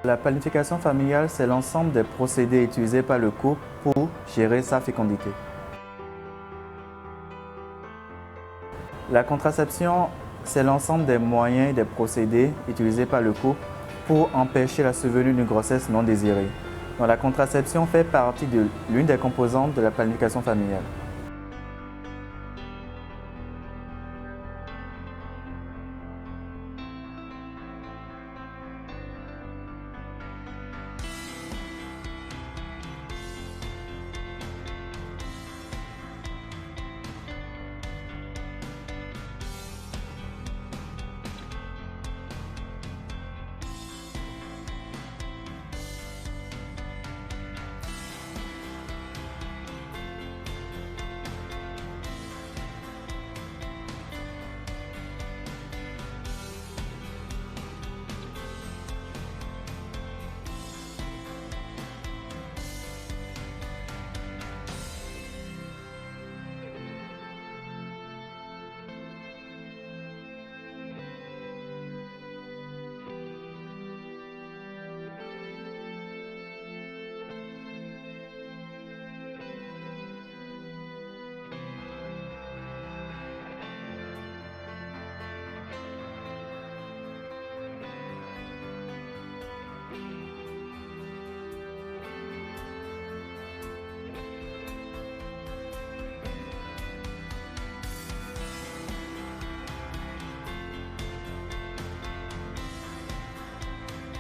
La planification familiale, c'est l'ensemble des procédés utilisés par le couple pour gérer sa fécondité. La contraception, c'est l'ensemble des moyens et des procédés utilisés par le couple pour empêcher la survenue d'une grossesse non désirée. Donc, la contraception fait partie de l'une des composantes de la planification familiale.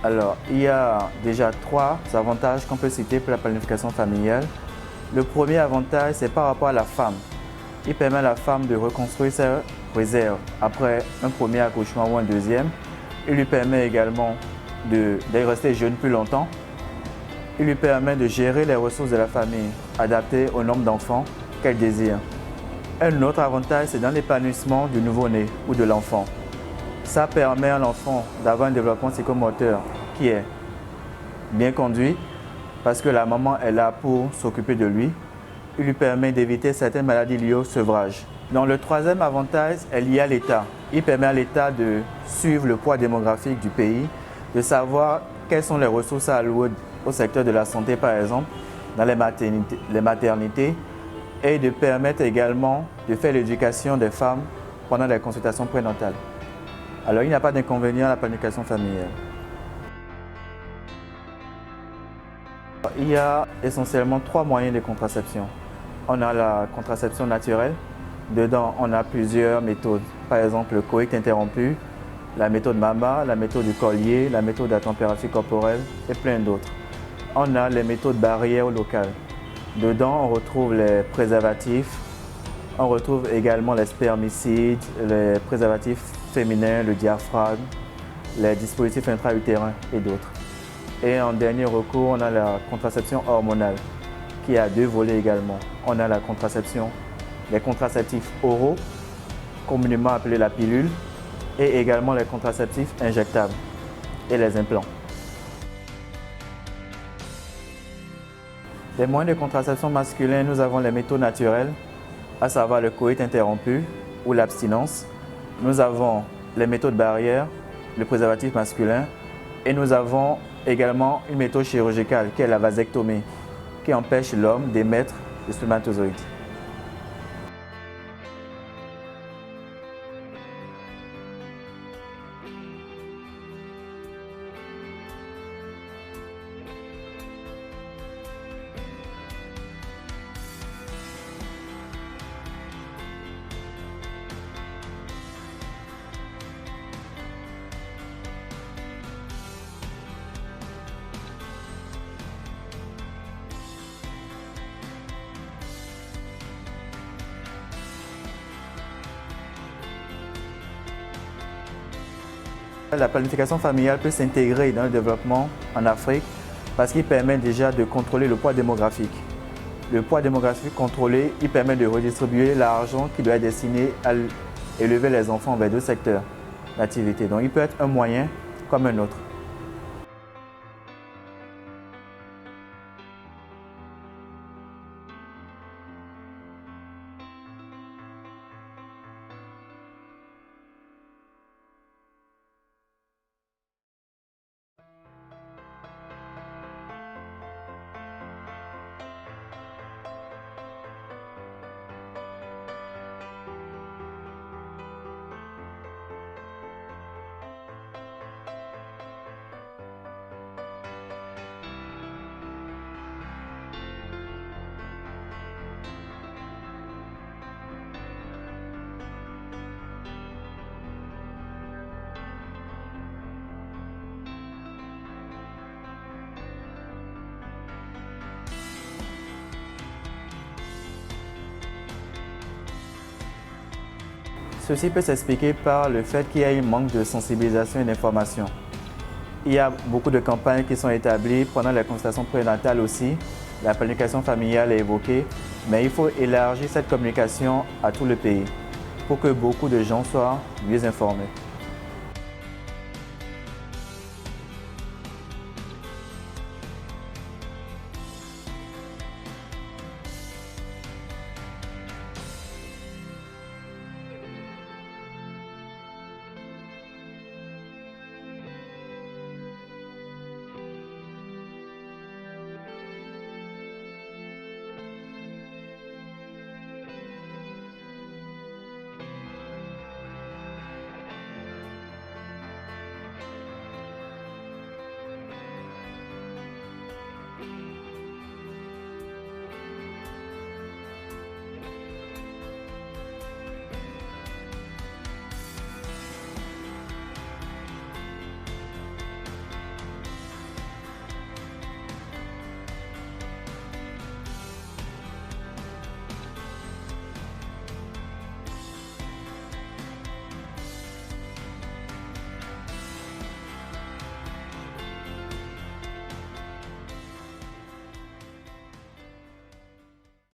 Alors, il y a déjà 3 avantages qu'on peut citer pour la planification familiale. Le premier avantage, c'est par rapport à la femme. Il permet à la femme de reconstruire ses réserves après un premier accouchement ou un deuxième. Il lui permet également de rester jeune plus longtemps. Il lui permet de gérer les ressources de la famille adaptées au nombre d'enfants qu'elle désire. Un autre avantage, c'est dans l'épanouissement du nouveau-né ou de l'enfant. Ça permet à l'enfant d'avoir un développement psychomoteur qui est bien conduit parce que la maman est là pour s'occuper de lui. Il lui permet d'éviter certaines maladies liées au sevrage. Donc le troisième avantage est lié à l'État. Il permet à l'État de suivre le poids démographique du pays, de savoir quelles sont les ressources à allouer au secteur de la santé par exemple, dans les maternités et de permettre également de faire l'éducation des femmes pendant les consultations prénatales. Alors, il n'y a pas d'inconvénient à la planification familiale. Il y a essentiellement 3 moyens de contraception. On a la contraception naturelle. Dedans, on a plusieurs méthodes. Par exemple, le coït interrompu, la méthode MAMA, la méthode du collier, la méthode à température corporelle et plein d'autres. On a les méthodes barrières locales. Dedans, on retrouve les préservatifs. On retrouve également les spermicides, les préservatifs féminins, le diaphragme, les dispositifs intra-utérins et d'autres. Et en dernier recours, on a la contraception hormonale qui a 2 volets également. On a la contraception, les contraceptifs oraux, communément appelés la pilule, et également les contraceptifs injectables et les implants. Les moyens de contraception masculins, nous avons les méthodes naturelles, à savoir le coït interrompu ou l'abstinence. Nous avons les méthodes barrières, le préservatif masculin, et nous avons également une méthode chirurgicale qui est la vasectomie, qui empêche l'homme d'émettre des spermatozoïdes. La planification familiale peut s'intégrer dans le développement en Afrique parce qu'il permet déjà de contrôler le poids démographique. Le poids démographique contrôlé, il permet de redistribuer l'argent qui doit être destiné à élever les enfants vers 2 secteurs d'activité. Donc il peut être un moyen comme un autre. Ceci peut s'expliquer par le fait qu'il y a un manque de sensibilisation et d'information. Il y a beaucoup de campagnes qui sont établies pendant la consultation prénatale aussi. La planification familiale est évoquée, mais il faut élargir cette communication à tout le pays pour que beaucoup de gens soient mieux informés.